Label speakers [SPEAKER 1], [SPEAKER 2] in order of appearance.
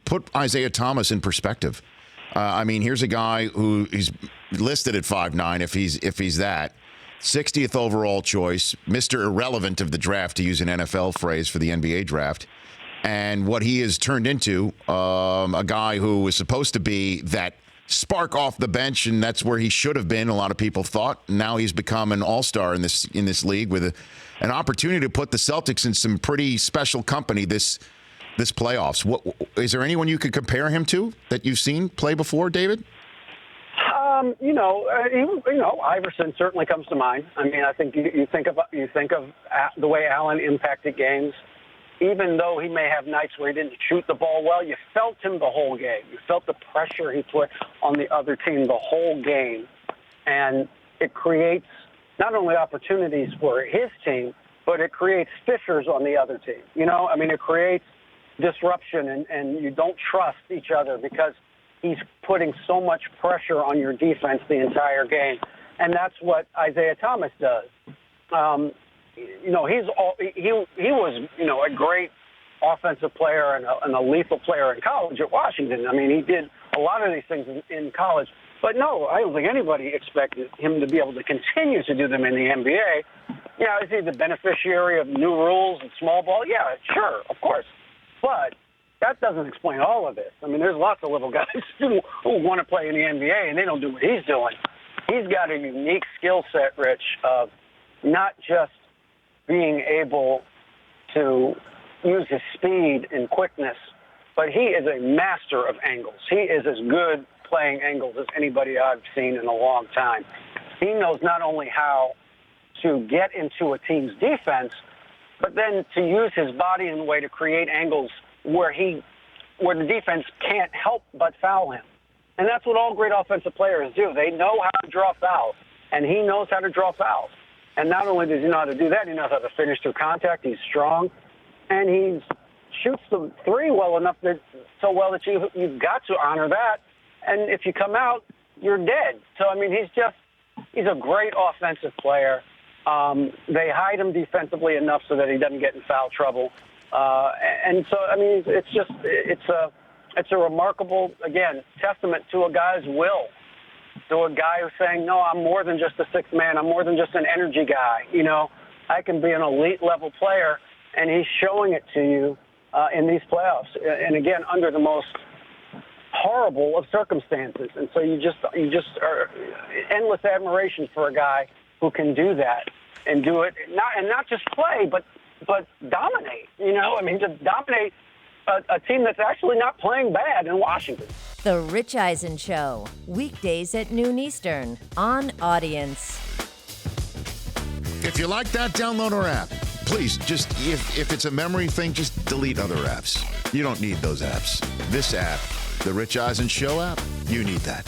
[SPEAKER 1] put Isaiah Thomas in perspective. I mean, here's a guy who he's listed at 5'9", if he's that. 60th overall choice, Mr. Irrelevant of the draft, to use an NFL phrase for the NBA draft. And what he has turned into, a guy who was supposed to be that spark off the bench, and that's where he should have been, a lot of people thought. Now he's become an all-star in this league with an opportunity to put the Celtics in some pretty special company this playoffs. Is there anyone you could compare him to that you've seen play before, David?
[SPEAKER 2] Iverson certainly comes to mind. I mean, I think you think of the way Allen impacted games. Even though he may have nights where he didn't shoot the ball well, you felt him the whole game. You felt the pressure he put on the other team the whole game. And it creates not only opportunities for his team, but it creates fissures on the other team. It creates disruption, and you don't trust each other because he's putting so much pressure on your defense the entire game. And that's what Isaiah Thomas does. He was a great offensive player and a lethal player in college at Washington. I mean, he did a lot of these things in college. But no, I don't think anybody expected him to be able to continue to do them in the NBA. Is he the beneficiary of new rules and small ball? Yeah, sure, of course. But that doesn't explain all of this. I mean, there's lots of little guys who want to play in the NBA, and they don't do what he's doing. He's got a unique skill set, Rich, of not just being able to use his speed and quickness, but he is a master of angles. He is as good playing angles as anybody I've seen in a long time. He knows not only how to get into a team's defense, but then to use his body in a way to create angles where the defense can't help but foul him. And that's what all great offensive players do. They know how to draw fouls, and he knows how to draw fouls. And not only does he know how to do that, he knows how to finish through contact. He's strong, and he shoots the three well enough that you've got to honor that. And if you come out, you're dead. So I mean, he's a great offensive player. They hide him defensively enough so that he doesn't get in foul trouble. And so I mean, it's a remarkable, again, testament to a guy's will. To a guy who's saying, no, I'm more than just a sixth man. I'm more than just an energy guy. I can be an elite level player, and he's showing it to you in these playoffs. And again, under the most horrible of circumstances. And so you just are endless admiration for a guy who can do that and do it not just play, but dominate. Just dominate a team that's actually not playing bad in Washington.
[SPEAKER 3] The Rich Eisen Show, weekdays at noon Eastern on Audience.
[SPEAKER 1] If you like that, download our app. Please, just if it's a memory thing, just delete other apps. You don't need those apps. This app, the Rich Eisen Show app, you need that.